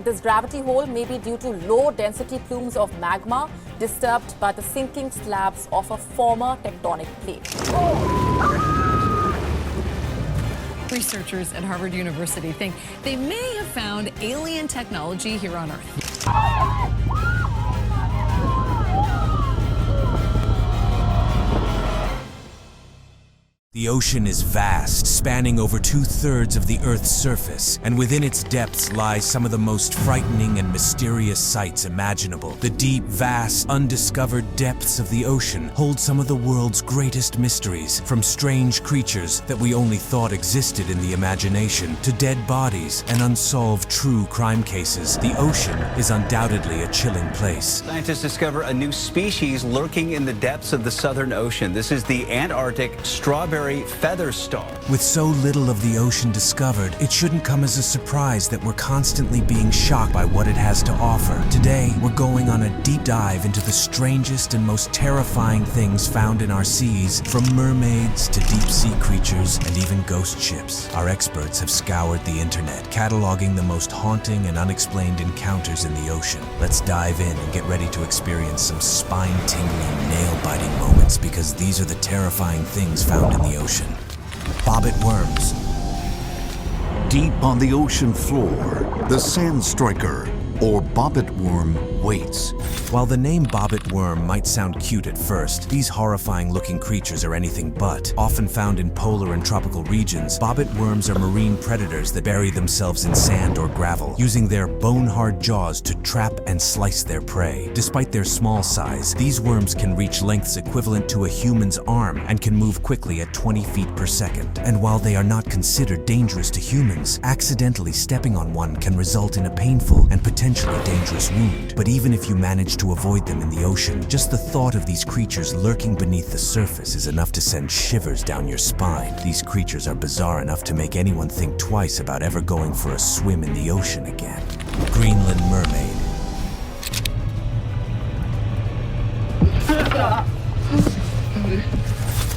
this gravity hole may be due to low-density plumes of magma disturbed by the sinking slabs of a former tectonic plate. Researchers at Harvard University think they may have found alien technology here on Earth. The ocean is vast, spanning over 2/3 of the Earth's surface, and within its depths lie some of the most frightening and mysterious sights imaginable. The deep, vast, undiscovered depths of the ocean hold some of the world's greatest mysteries, from strange creatures that we only thought existed in the imagination, to dead bodies and unsolved true crime cases. The ocean is undoubtedly a chilling place. Scientists discover a new species lurking in the depths of the Southern Ocean. This is the Antarctic Strawberry feather star. With so little of the ocean discovered, it shouldn't come as a surprise that we're constantly being shocked by what it has to offer. Today, we're going on a deep dive into the strangest and most terrifying things found in our seas, from mermaids to deep-sea creatures and even ghost ships. Our experts have scoured the internet, cataloging the most haunting and unexplained encounters in the ocean. Let's dive in and get ready to experience some spine-tingling, nail-biting moments, because these are the terrifying things found in the ocean. Bobbit worms. Deep on the ocean floor, the sand striker, or bobbit worm, waits. While the name bobbit worm might sound cute at first, these horrifying-looking creatures are anything but. Often found in polar and tropical regions, bobbit worms are marine predators that bury themselves in sand or gravel, using their bone-hard jaws to trap and slice their prey. Despite their small size, these worms can reach lengths equivalent to a human's arm and can move quickly at 20 feet per second. And while they are not considered dangerous to humans, accidentally stepping on one can result in a painful and potentially dangerous wound. But even if you manage to avoid them in the ocean, just the thought of these creatures lurking beneath the surface is enough to send shivers down your spine. These creatures are bizarre enough to make anyone think twice about ever going for a swim in the ocean again. Greenland Mermaid.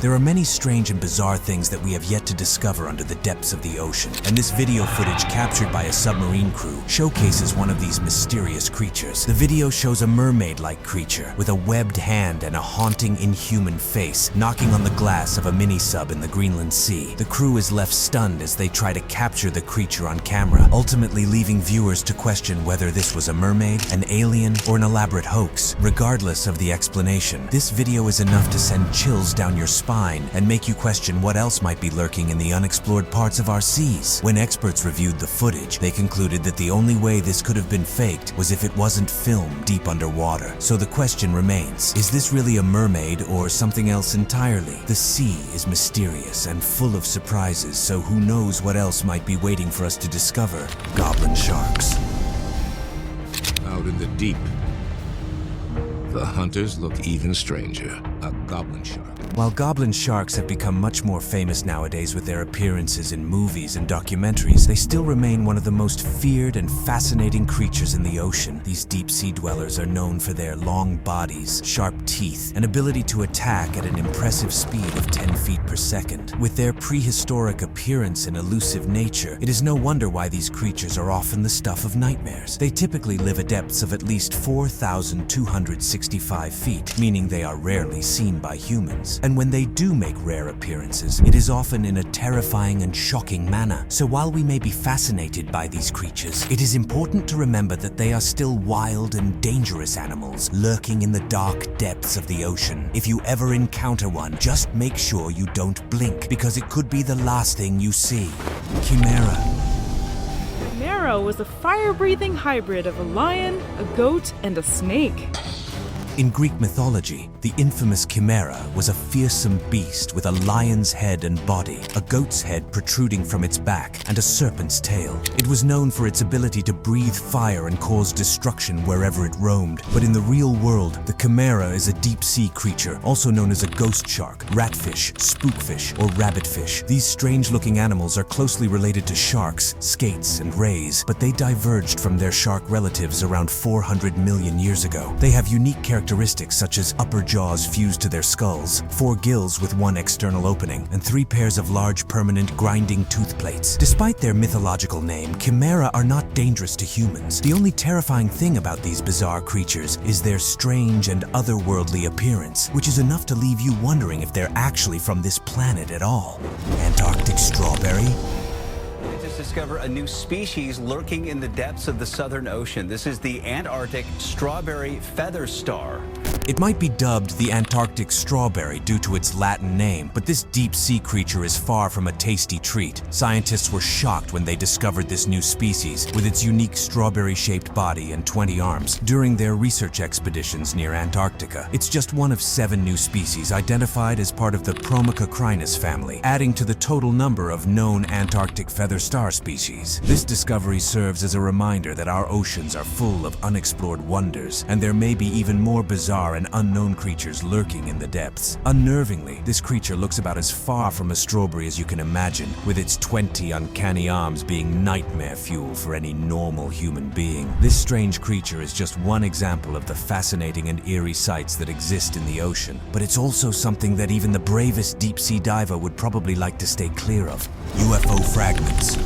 There are many strange and bizarre things that we have yet to discover under the depths of the ocean, and this video footage captured by a submarine crew showcases one of these mysterious creatures. The video shows a mermaid-like creature with a webbed hand and a haunting, inhuman face knocking on the glass of a mini-sub in the Greenland Sea. The crew is left stunned as they try to capture the creature on camera, ultimately leaving viewers to question whether this was a mermaid, an alien, or an elaborate hoax. Regardless of the explanation, this video is enough to send chills down your spine and make you question what else might be lurking in the unexplored parts of our seas. When experts reviewed the footage, they concluded that the only way this could have been faked was if it wasn't filmed deep underwater. So the question remains, is this really a mermaid or something else entirely? The sea is mysterious and full of surprises, so who knows what else might be waiting for us to discover. Goblin sharks. Out in the deep, the hunters look even stranger. A goblin shark. While goblin sharks have become much more famous nowadays with their appearances in movies and documentaries, they still remain one of the most feared and fascinating creatures in the ocean. These deep-sea dwellers are known for their long bodies, sharp teeth, and ability to attack at an impressive speed of 10 feet per second. With their prehistoric appearance and elusive nature, it is no wonder why these creatures are often the stuff of nightmares. They typically live at depths of at least 4,265 feet, meaning they are rarely seen by humans. And when they do make rare appearances, it is often in a terrifying and shocking manner. So while we may be fascinated by these creatures, it is important to remember that they are still wild and dangerous animals lurking in the dark depths of the ocean. If you ever encounter one, just make sure you don't blink, because it could be the last thing you see. Chimera. Chimera was a fire-breathing hybrid of a lion, a goat, and a snake. In Greek mythology, the infamous Chimera was a fearsome beast with a lion's head and body, a goat's head protruding from its back, and a serpent's tail. It was known for its ability to breathe fire and cause destruction wherever it roamed. But in the real world, the Chimera is a deep-sea creature, also known as a ghost shark, ratfish, spookfish, or rabbitfish. These strange-looking animals are closely related to sharks, skates, and rays, but they diverged from their shark relatives around 400 million years ago. They have unique characteristics characteristics such as upper jaws fused to their skulls, 4 gills with 1 external opening, and 3 pairs of large permanent grinding tooth plates. Despite their mythological name, Chimera are not dangerous to humans. The only terrifying thing about these bizarre creatures is their strange and otherworldly appearance, which is enough to leave you wondering if they're actually from this planet at all. Antarctic Strawberry? Scientists discover a new species lurking in the depths of the Southern Ocean. This is the Antarctic Strawberry feather star. It might be dubbed the Antarctic Strawberry due to its Latin name, but this deep-sea creature is far from a tasty treat. Scientists were shocked when they discovered this new species, with its unique strawberry-shaped body and 20 arms, during their research expeditions near Antarctica. It's just one of 7 new species identified as part of the Promachocrinus family, adding to the total number of known Antarctic feather star species. This discovery serves as a reminder that our oceans are full of unexplored wonders, and there may be even more bizarre and unknown creatures lurking in the depths. Unnervingly, this creature looks about as far from a strawberry as you can imagine, with its 20 uncanny arms being nightmare fuel for any normal human being. This strange creature is just one example of the fascinating and eerie sights that exist in the ocean, but it's also something that even the bravest deep-sea diver would probably like to stay clear of: UFO fragments.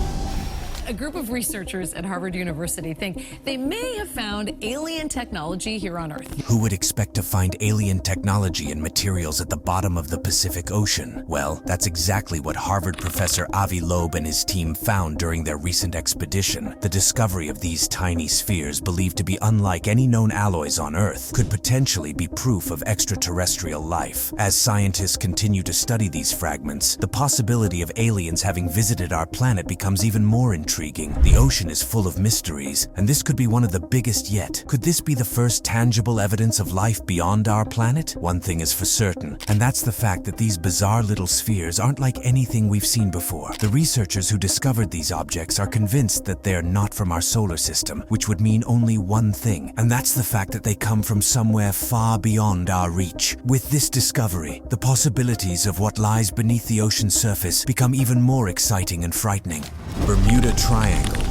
A group of researchers at Harvard University think they may have found alien technology here on Earth. Who would expect to find alien technology and materials at the bottom of the Pacific Ocean? Well, that's exactly what Harvard professor Avi Loeb and his team found during their recent expedition. The discovery of these tiny spheres, believed to be unlike any known alloys on Earth, could potentially be proof of extraterrestrial life. As scientists continue to study these fragments, the possibility of aliens having visited our planet becomes even more intriguing. The ocean is full of mysteries, and this could be one of the biggest yet. Could this be the first tangible evidence of life beyond our planet? One thing is for certain, and that's the fact that these bizarre little spheres aren't like anything we've seen before. The researchers who discovered these objects are convinced that they're not from our solar system, which would mean only one thing, and that's the fact that they come from somewhere far beyond our reach. With this discovery, the possibilities of what lies beneath the ocean's surface become even more exciting and frightening. Bermuda Triangle.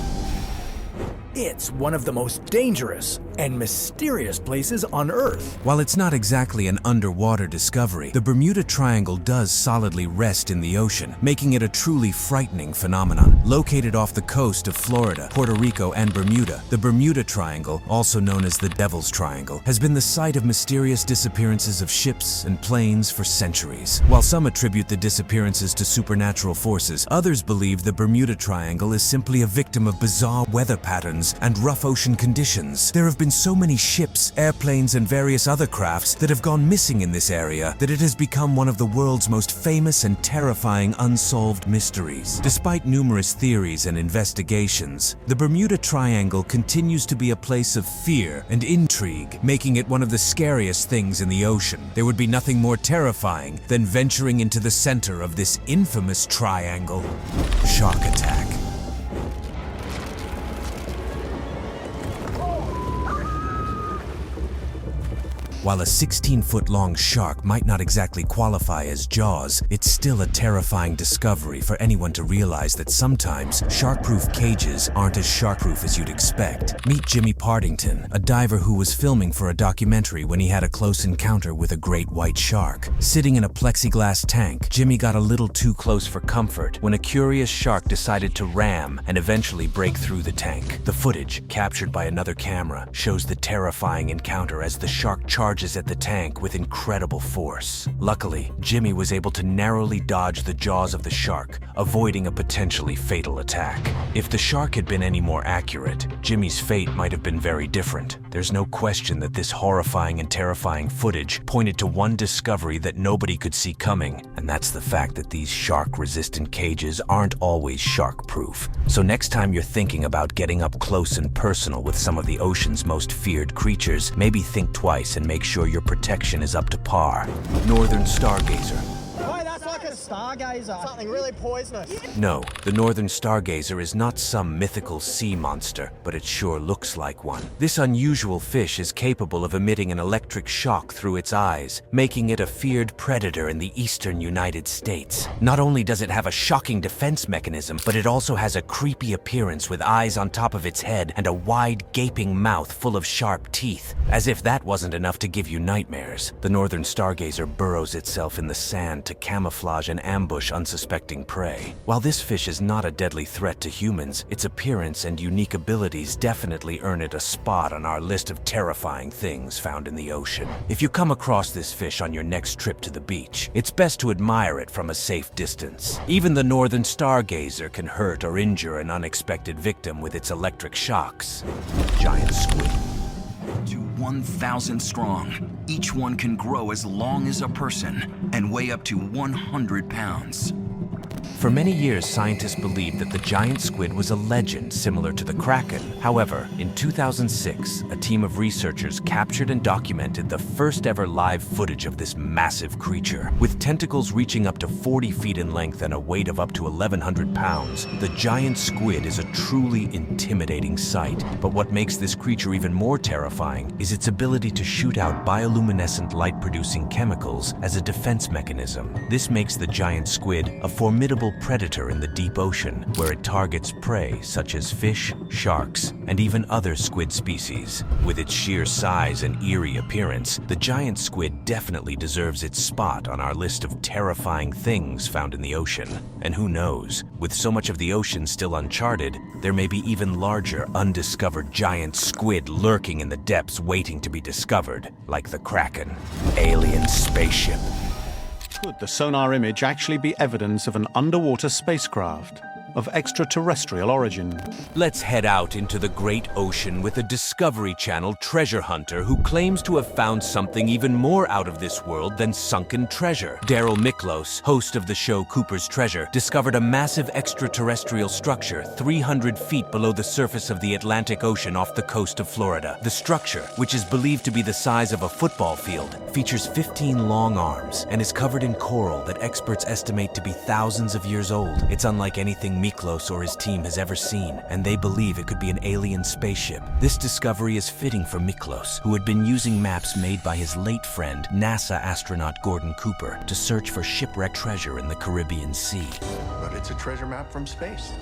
It's one of the most dangerous and mysterious places on Earth. While it's not exactly an underwater discovery, the Bermuda Triangle does solidly rest in the ocean, making it a truly frightening phenomenon. Located off the coast of Florida, Puerto Rico, and Bermuda, the Bermuda Triangle, also known as the Devil's Triangle, has been the site of mysterious disappearances of ships and planes for centuries. While some attribute the disappearances to supernatural forces, others believe the Bermuda Triangle is simply a victim of bizarre weather patterns and rough ocean conditions. There have been so many ships, airplanes, and various other crafts that have gone missing in this area that it has become one of the world's most famous and terrifying unsolved mysteries. Despite numerous theories and investigations, the Bermuda Triangle continues to be a place of fear and intrigue, making it one of the scariest things in the ocean. There would be nothing more terrifying than venturing into the center of this infamous triangle. Shark attack. While a 16-foot-long shark might not exactly qualify as Jaws, it's still a terrifying discovery for anyone to realize that sometimes shark-proof cages aren't as shark-proof as you'd expect. Meet Jimmy Partington, a diver who was filming for a documentary when he had a close encounter with a great white shark. Sitting in a plexiglass tank, Jimmy got a little too close for comfort when a curious shark decided to ram and eventually break through the tank. The footage, captured by another camera, shows the terrifying encounter as the shark charges at the tank with incredible force. Luckily, Jimmy was able to narrowly dodge the jaws of the shark, avoiding a potentially fatal attack. If the shark had been any more accurate, Jimmy's fate might have been very different. There's no question that this horrifying and terrifying footage pointed to one discovery that nobody could see coming, and that's the fact that these shark-resistant cages aren't always shark-proof. So next time you're thinking about getting up close and personal with some of the ocean's most feared creatures, maybe think twice and make sure your protection is up to par. Northern Stargazer. Boy, that's like a Stargazer. Something really poisonous. No, the Northern Stargazer is not some mythical sea monster, but it sure looks like one. This unusual fish is capable of emitting an electric shock through its eyes, making it a feared predator in the eastern United States. Not only does it have a shocking defense mechanism, but it also has a creepy appearance with eyes on top of its head and a wide, gaping mouth full of sharp teeth. As if that wasn't enough to give you nightmares, the Northern Stargazer burrows itself in the sand to camouflage and ambush unsuspecting prey. While this fish is not a deadly threat to humans, its appearance and unique abilities definitely earn it a spot on our list of terrifying things found in the ocean. If you come across this fish on your next trip to the beach, it's best to admire it from a safe distance. Even the Northern Stargazer can hurt or injure an unexpected victim with its electric shocks. Giant squid. To 1,000 strong, each one can grow as long as a person and weigh up to 100 pounds. For many years, scientists believed that the giant squid was a legend similar to the kraken. However, in 2006, a team of researchers captured and documented the first ever live footage of this massive creature. With tentacles reaching up to 40 feet in length and a weight of up to 1,100 pounds, the giant squid is a truly intimidating sight. But what makes this creature even more terrifying is its ability to shoot out bioluminescent light-producing chemicals as a defense mechanism. This makes the giant squid a formidable predator in the deep ocean, where it targets prey such as fish, sharks, and even other squid species. With its sheer size and eerie appearance, the giant squid definitely deserves its spot on our list of terrifying things found in the ocean. And who knows, with so much of the ocean still uncharted, there may be even larger, undiscovered giant squid lurking in the depths waiting to be discovered, like the kraken. Alien spaceship. Could the sonar image actually be evidence of an underwater spacecraft of extraterrestrial origin? Let's head out into the great ocean with a Discovery Channel treasure hunter who claims to have found something even more out of this world than sunken treasure. Daryl Miklos, host of the show Cooper's Treasure, discovered a massive extraterrestrial structure 300 feet below the surface of the Atlantic Ocean off the coast of Florida. The structure, which is believed to be the size of a football field, features 15 long arms and is covered in coral that experts estimate to be thousands of years old. It's unlike anything Miklos or his team has ever seen, and they believe it could be an alien spaceship. This discovery is fitting for Miklos, who had been using maps made by his late friend, NASA astronaut Gordon Cooper, to search for shipwrecked treasure in the Caribbean Sea. But it's a treasure map from space.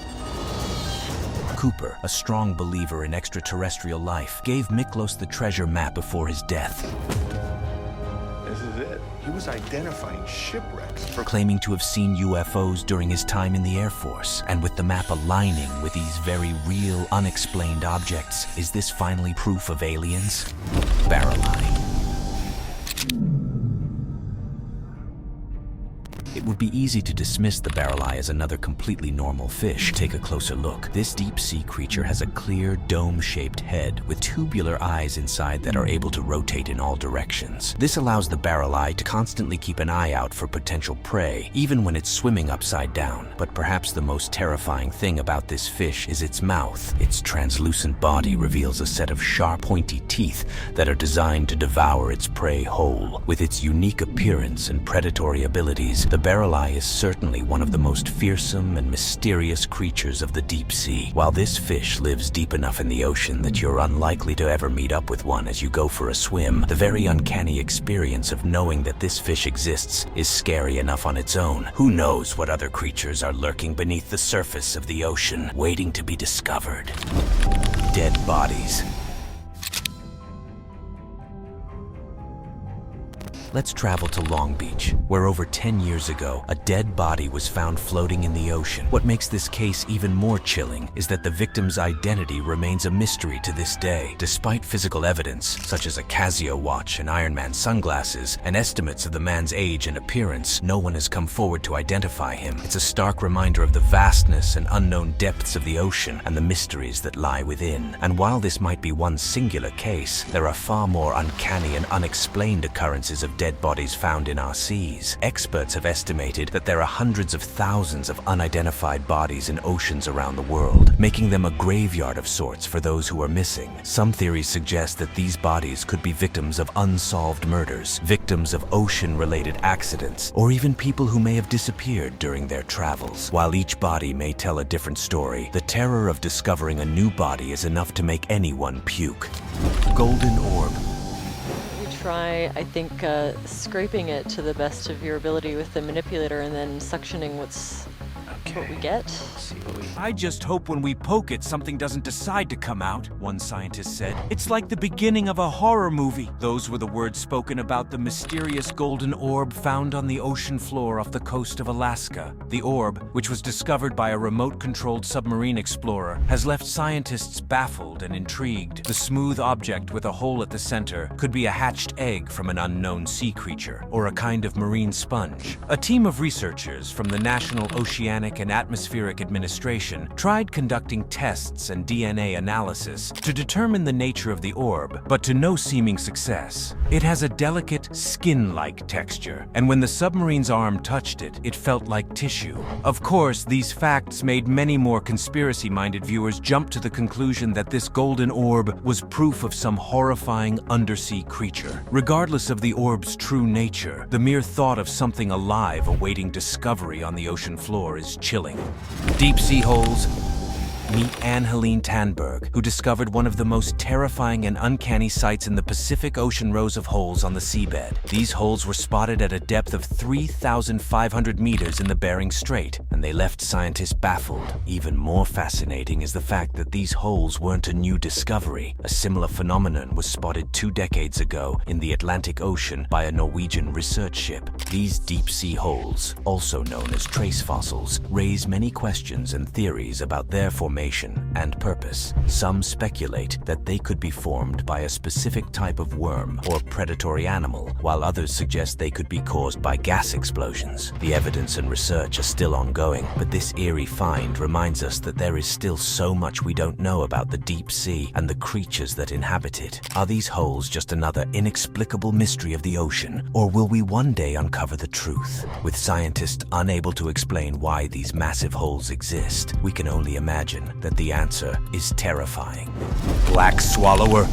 Cooper, a strong believer in extraterrestrial life, gave Miklos the treasure map before his death. This is it. He was identifying shipwrecks. Claiming to have seen UFOs during his time in the Air Force. And with the map aligning with these very real, unexplained objects, is this finally proof of aliens? Barracuda. It would be easy to dismiss the barracuda as another completely normal fish. Take a closer look. This deep-sea creature has a clear, dome-shaped head with tubular eyes inside that are able to rotate in all directions. This allows the barracuda to constantly keep an eye out for potential prey, even when it's swimming upside down. But perhaps the most terrifying thing about this fish is its mouth. Its translucent body reveals a set of sharp, pointy teeth that are designed to devour its prey whole. With its unique appearance and predatory abilities, the barracuda is certainly one of the most fearsome and mysterious creatures of the deep sea. While this fish lives deep enough in the ocean that you're unlikely to ever meet up with one as you go for a swim, the very uncanny experience of knowing that this fish exists is scary enough on its own. Who knows what other creatures are lurking beneath the surface of the ocean, waiting to be discovered? Dead bodies. Let's travel to Long Beach, where over 10 years ago, a dead body was found floating in the ocean. What makes this case even more chilling is that the victim's identity remains a mystery to this day. Despite physical evidence, such as a Casio watch and Iron Man sunglasses, and estimates of the man's age and appearance, no one has come forward to identify him. It's a stark reminder of the vastness and unknown depths of the ocean and the mysteries that lie within. And while this might be one singular case, there are far more uncanny and unexplained occurrences of dead dead bodies found in our seas. Experts have estimated that there are hundreds of thousands of unidentified bodies in oceans around the world, making them a graveyard of sorts for those who are missing. Some theories suggest that these bodies could be victims of unsolved murders, victims of ocean-related accidents, or even people who may have disappeared during their travels. While each body may tell a different story, the terror of discovering a new body is enough to make anyone puke. Golden orb. You try, I think, scraping it to the best of your ability with the manipulator and then suctioning what we get. I just hope when we poke it, something doesn't decide to come out, one scientist said. It's like the beginning of a horror movie. Those were the words spoken about the mysterious golden orb found on the ocean floor off the coast of Alaska. The orb, which was discovered by a remote-controlled submarine explorer, has left scientists baffled and intrigued. The smooth object with a hole at the center could be a hatched egg from an unknown sea creature, or a kind of marine sponge. A team of researchers from the National Oceanic and Atmospheric Administration tried conducting tests and DNA analysis to determine the nature of the orb, but to no seeming success. It has a delicate, skin-like texture, and when the submarine's arm touched it, it felt like tissue. Of course, these facts made many more conspiracy-minded viewers jump to the conclusion that this golden orb was proof of some horrifying undersea creature. Regardless of the orb's true nature, the mere thought of something alive awaiting discovery on the ocean floor is chilling. Deep sea holes. Meet Anne-Helene Tanberg, who discovered one of the most terrifying and uncanny sights in the Pacific Ocean rows of holes on the seabed. These holes were spotted at a depth of 3,500 meters in the Bering Strait, and they left scientists baffled. Even more fascinating is the fact that these holes weren't a new discovery. A similar phenomenon was spotted 2 decades ago in the Atlantic Ocean by a Norwegian research ship. These deep-sea holes, also known as trace fossils, raise many questions and theories about their formation and purpose. Some speculate that they could be formed by a specific type of worm or predatory animal, while others suggest they could be caused by gas explosions. The evidence and research are still ongoing, but this eerie find reminds us that there is still so much we don't know about the deep sea and the creatures that inhabit it. Are these holes just another inexplicable mystery of the ocean, or will we one day uncover the truth? With scientists unable to explain why these massive holes exist, we can only imagine that the answer is terrifying. Black swallower.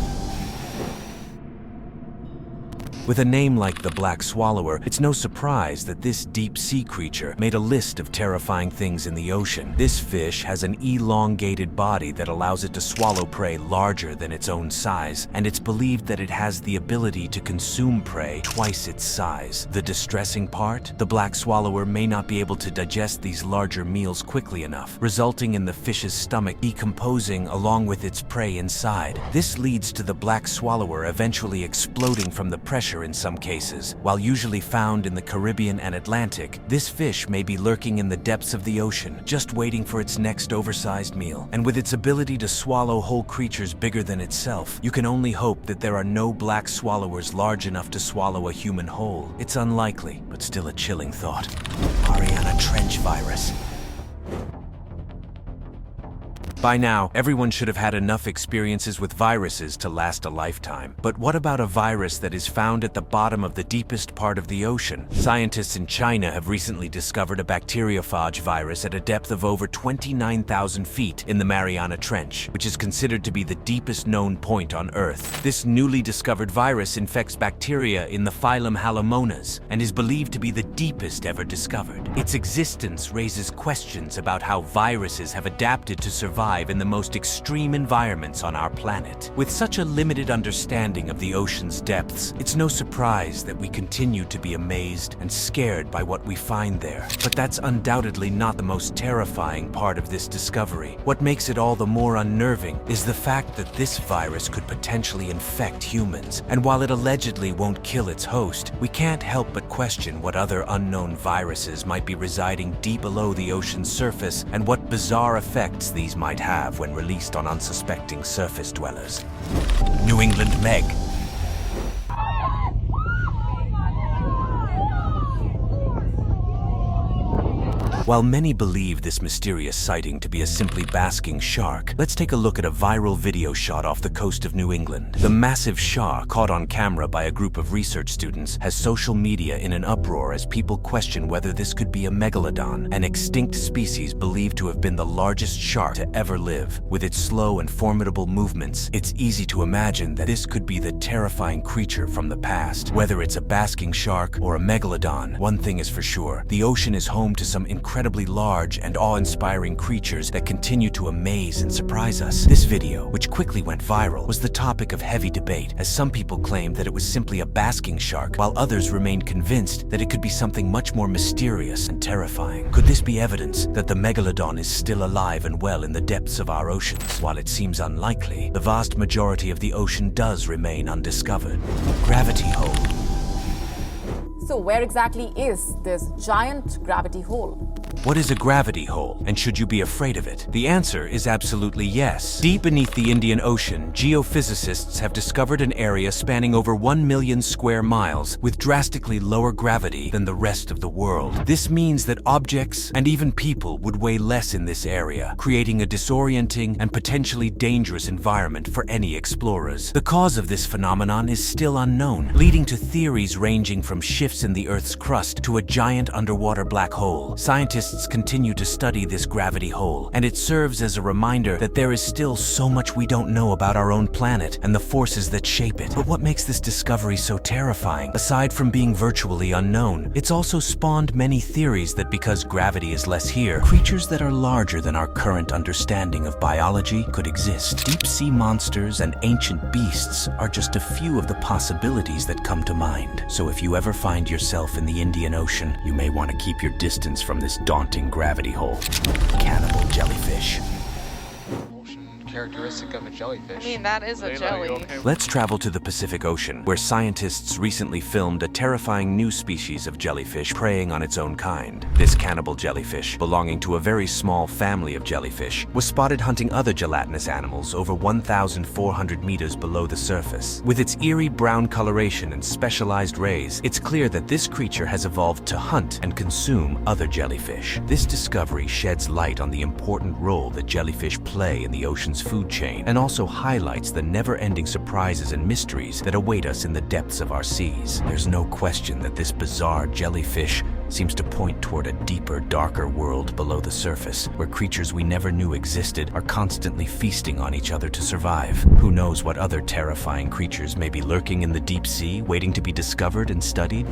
With a name like the black swallower, it's no surprise that this deep-sea creature made a list of terrifying things in the ocean. This fish has an elongated body that allows it to swallow prey larger than its own size, and it's believed that it has the ability to consume prey twice its size. The distressing part? The black swallower may not be able to digest these larger meals quickly enough, resulting in the fish's stomach decomposing along with its prey inside. This leads to the black swallower eventually exploding from the pressure in some cases. While usually found in the Caribbean and Atlantic, this fish may be lurking in the depths of the ocean, just waiting for its next oversized meal. And with its ability to swallow whole creatures bigger than itself, you can only hope that there are no black swallowers large enough to swallow a human whole. It's unlikely, but still a chilling thought. Mariana Trench virus. By now, everyone should have had enough experiences with viruses to last a lifetime. But what about a virus that is found at the bottom of the deepest part of the ocean? Scientists in China have recently discovered a bacteriophage virus at a depth of over 29,000 feet in the Mariana Trench, which is considered to be the deepest known point on Earth. This newly discovered virus infects bacteria in the phylum Halomonas and is believed to be the deepest ever discovered. Its existence raises questions about how viruses have adapted to survive in the most extreme environments on our planet. With such a limited understanding of the ocean's depths, it's no surprise that we continue to be amazed and scared by what we find there. But that's undoubtedly not the most terrifying part of this discovery. What makes it all the more unnerving is the fact that this virus could potentially infect humans. And while it allegedly won't kill its host, we can't help but question what other unknown viruses might be residing deep below the ocean's surface and what bizarre effects these might have when released on unsuspecting surface dwellers. New England Meg. While many believe this mysterious sighting to be a simply basking shark, let's take a look at a viral video shot off the coast of New England. The massive shark, caught on camera by a group of research students, has social media in an uproar as people question whether this could be a megalodon, an extinct species believed to have been the largest shark to ever live. With its slow and formidable movements, it's easy to imagine that this could be the terrifying creature from the past. Whether it's a basking shark or a megalodon, one thing is for sure: the ocean is home to some incredibly large and awe-inspiring creatures that continue to amaze and surprise us. This video, which quickly went viral, was the topic of heavy debate, as some people claimed that it was simply a basking shark, while others remained convinced that it could be something much more mysterious and terrifying. Could this be evidence that the megalodon is still alive and well in the depths of our oceans? While it seems unlikely, the vast majority of the ocean does remain undiscovered. Gravity hole. So where exactly is this giant gravity hole? What is a gravity hole, and should you be afraid of it? The answer is absolutely yes. Deep beneath the Indian Ocean, geophysicists have discovered an area spanning over 1 million square miles with drastically lower gravity than the rest of the world. This means that objects and even people would weigh less in this area, creating a disorienting and potentially dangerous environment for any explorers. The cause of this phenomenon is still unknown, leading to theories ranging from shifts in the Earth's crust to a giant underwater black hole. Scientists continue to study this gravity hole, and it serves as a reminder that there is still so much we don't know about our own planet and the forces that shape it. But what makes this discovery so terrifying? Aside from being virtually unknown, it's also spawned many theories that because gravity is less here, creatures that are larger than our current understanding of biology could exist. Deep-sea monsters and ancient beasts are just a few of the possibilities that come to mind. So if you ever find yourself in the Indian Ocean, you may want to keep your distance from this daunting gravity hole. Cannibal jellyfish. Characteristic of a jellyfish. I mean, that is a jelly. Let's travel to the Pacific Ocean, where scientists recently filmed a terrifying new species of jellyfish preying on its own kind. This cannibal jellyfish, belonging to a very small family of jellyfish, was spotted hunting other gelatinous animals over 1,400 meters below the surface. With its eerie brown coloration and specialized rays, it's clear that this creature has evolved to hunt and consume other jellyfish. This discovery sheds light on the important role that jellyfish play in the ocean's food chain, and also highlights the never-ending surprises and mysteries that await us in the depths of our seas. There's no question that this bizarre jellyfish seems to point toward a deeper, darker world below the surface, where creatures we never knew existed are constantly feasting on each other to survive. Who knows what other terrifying creatures may be lurking in the deep sea, waiting to be discovered and studied?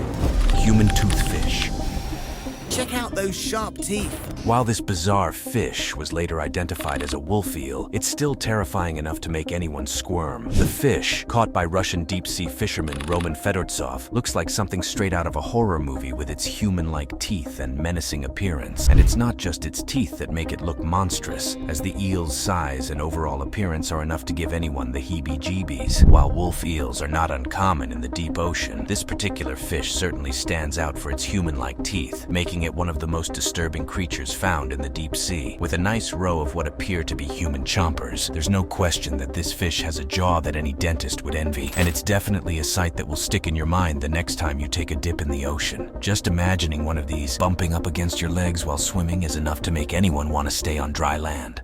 Human toothfish. Check out those sharp teeth. While this bizarre fish was later identified as a wolf eel, it's still terrifying enough to make anyone squirm. The fish, caught by Russian deep-sea fisherman Roman Fedortsov, looks like something straight out of a horror movie with its human-like teeth and menacing appearance. And it's not just its teeth that make it look monstrous, as the eel's size and overall appearance are enough to give anyone the heebie-jeebies. While wolf eels are not uncommon in the deep ocean, this particular fish certainly stands out for its human-like teeth, making it one of the most disturbing creatures found in the deep sea. With a nice row of what appear to be human chompers, there's no question that this fish has a jaw that any dentist would envy, and it's definitely a sight that will stick in your mind the next time you take a dip in the ocean. Just imagining one of these bumping up against your legs while swimming is enough to make anyone want to stay on dry land.